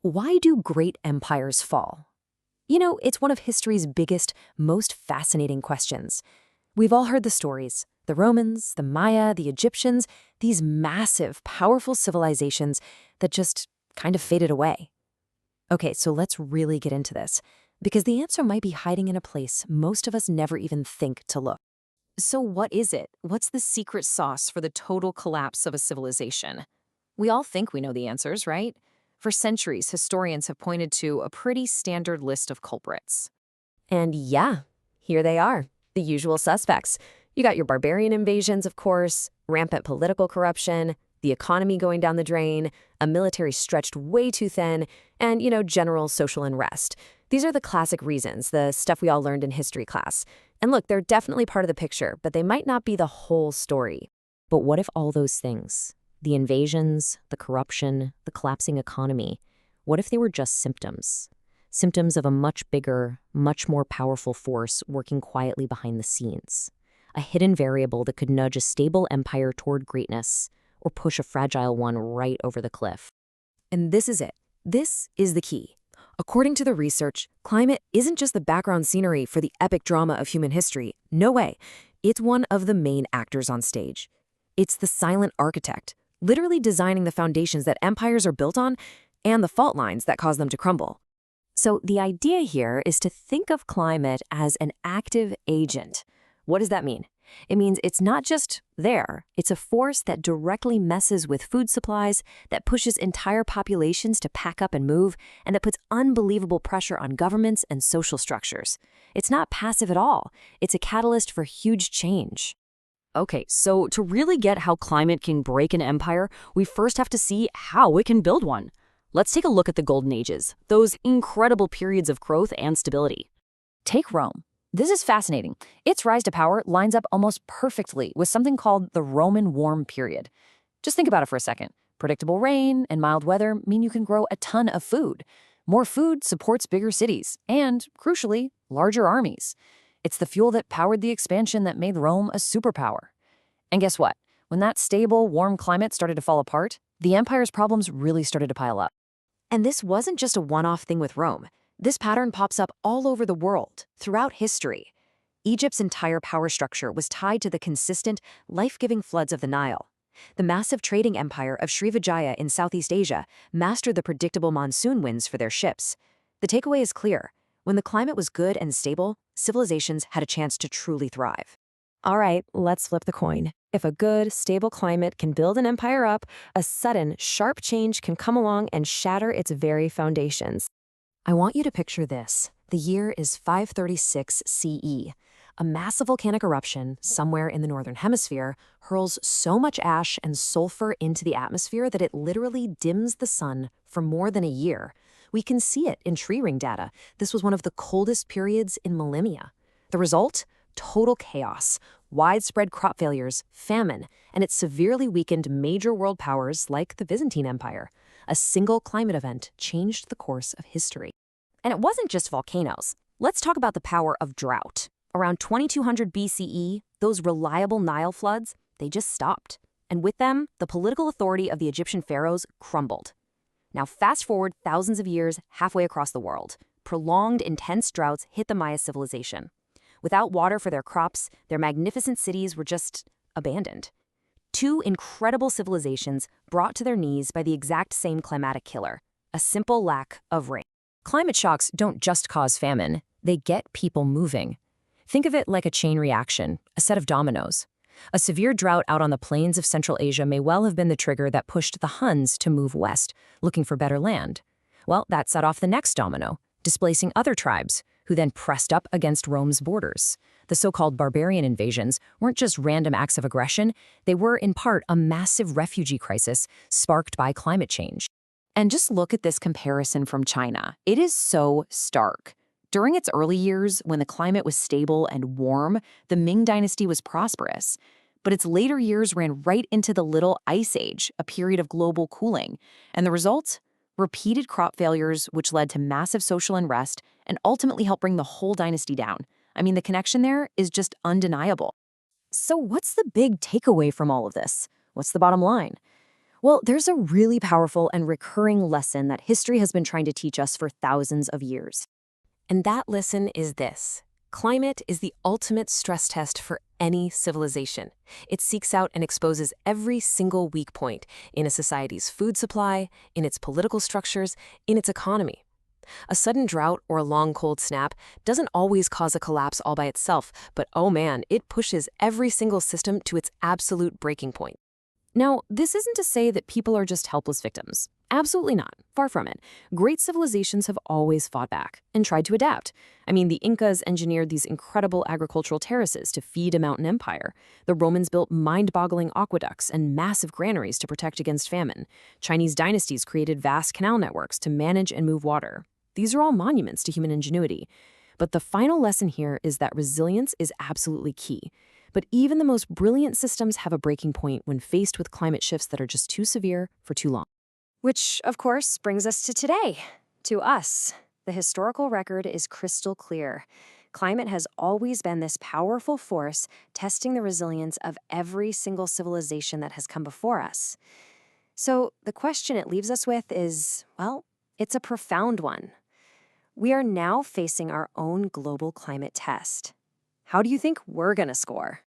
Why do great empires fall? It's one of history's biggest, most fascinating questions. We've all heard the stories. The Romans, the Maya, the Egyptians, these massive, powerful civilizations that just kind of faded away. Okay, so let's really get into this, because the answer might be hiding in a place most of us never even think to look. So what is it? What's the secret sauce for the total collapse of a civilization? We all think we know the answers, right? For centuries, historians have pointed to a pretty standard list of culprits. And yeah, here they are, the usual suspects. You got your barbarian invasions, of course, rampant political corruption, the economy going down the drain, a military stretched way too thin, and, general social unrest. These are the classic reasons, the stuff we all learned in history class. And look, they're definitely part of the picture, but they might not be the whole story. But what if all those things, the invasions, the corruption, the collapsing economy, what if they were just symptoms? Symptoms of a much bigger, much more powerful force working quietly behind the scenes. A hidden variable that could nudge a stable empire toward greatness or push a fragile one right over the cliff. And this is it. This is the key. According to the research, climate isn't just the background scenery for the epic drama of human history. No way. It's one of the main actors on stage. It's the silent architect, literally designing the foundations that empires are built on and the fault lines that cause them to crumble. So the idea here is to think of climate as an active agent. What does that mean? It means it's not just there. It's a force that directly messes with food supplies, that pushes entire populations to pack up and move, and that puts unbelievable pressure on governments and social structures. It's not passive at all. It's a catalyst for huge change. Okay, so to really get how climate can break an empire, we first have to see how it can build one. Let's take a look at the Golden Ages, those incredible periods of growth and stability. Take Rome. This is fascinating. Its rise to power lines up almost perfectly with something called the Roman warm period. Just think about it for a second. Predictable rain and mild weather mean you can grow a ton of food. More food supports bigger cities and, crucially, larger armies. It's the fuel that powered the expansion that made Rome a superpower. And guess what? When that stable, warm climate started to fall apart, the empire's problems really started to pile up. And this wasn't just a one-off thing with Rome. This pattern pops up all over the world, throughout history. Egypt's entire power structure was tied to the consistent, life-giving floods of the Nile. The massive trading empire of Srivijaya in Southeast Asia mastered the predictable monsoon winds for their ships. The takeaway is clear. When the climate was good and stable, civilizations had a chance to truly thrive. All right, let's flip the coin. If a good, stable climate can build an empire up, a sudden, sharp change can come along and shatter its very foundations. I want you to picture this. The year is 536 CE. A massive volcanic eruption somewhere in the northern hemisphere hurls so much ash and sulfur into the atmosphere that it literally dims the sun for more than a year. We can see it in tree ring data. This was one of the coldest periods in millennia. The result? Total chaos, widespread crop failures, famine, and it severely weakened major world powers like the Byzantine Empire. A single climate event changed the course of history. And it wasn't just volcanoes. Let's talk about the power of drought. Around 2200 BCE, those reliable Nile floods, they just stopped. And with them, the political authority of the Egyptian pharaohs crumbled. Now fast forward thousands of years halfway across the world. Prolonged, intense droughts hit the Maya civilization. Without water for their crops, their magnificent cities were just abandoned. Two incredible civilizations brought to their knees by the exact same climatic killer, a simple lack of rain. Climate shocks don't just cause famine, they get people moving. Think of it like a chain reaction, a set of dominoes. A severe drought out on the plains of Central Asia may well have been the trigger that pushed the Huns to move west, looking for better land. Well, that set off the next domino, displacing other tribes, who then pressed up against Rome's borders. The so-called barbarian invasions weren't just random acts of aggression, they were in part a massive refugee crisis sparked by climate change. And just look at this comparison from China. It is so stark. During its early years, when the climate was stable and warm, the Ming Dynasty was prosperous. But its later years ran right into the Little Ice Age, a period of global cooling. And the result? Repeated crop failures, which led to massive social unrest and ultimately helped bring the whole dynasty down. I mean, the connection there is just undeniable. So what's the big takeaway from all of this? What's the bottom line? Well, there's a really powerful and recurring lesson that history has been trying to teach us for thousands of years. And that lesson is this: climate is the ultimate stress test for any civilization. It seeks out and exposes every single weak point in a society's food supply, in its political structures, in its economy. A sudden drought or a long cold snap doesn't always cause a collapse all by itself, but oh man, it pushes every single system to its absolute breaking point. Now, this isn't to say that people are just helpless victims. Absolutely not. Far from it. Great civilizations have always fought back and tried to adapt. I mean, the Incas engineered these incredible agricultural terraces to feed a mountain empire. The Romans built mind-boggling aqueducts and massive granaries to protect against famine. Chinese dynasties created vast canal networks to manage and move water. These are all monuments to human ingenuity. But the final lesson here is that resilience is absolutely key. But even the most brilliant systems have a breaking point when faced with climate shifts that are just too severe for too long. Which, of course, brings us to today, to us. The historical record is crystal clear. Climate has always been this powerful force testing the resilience of every single civilization that has come before us. So the question it leaves us with is, well, it's a profound one. We are now facing our own global climate test. How do you think we're going to score?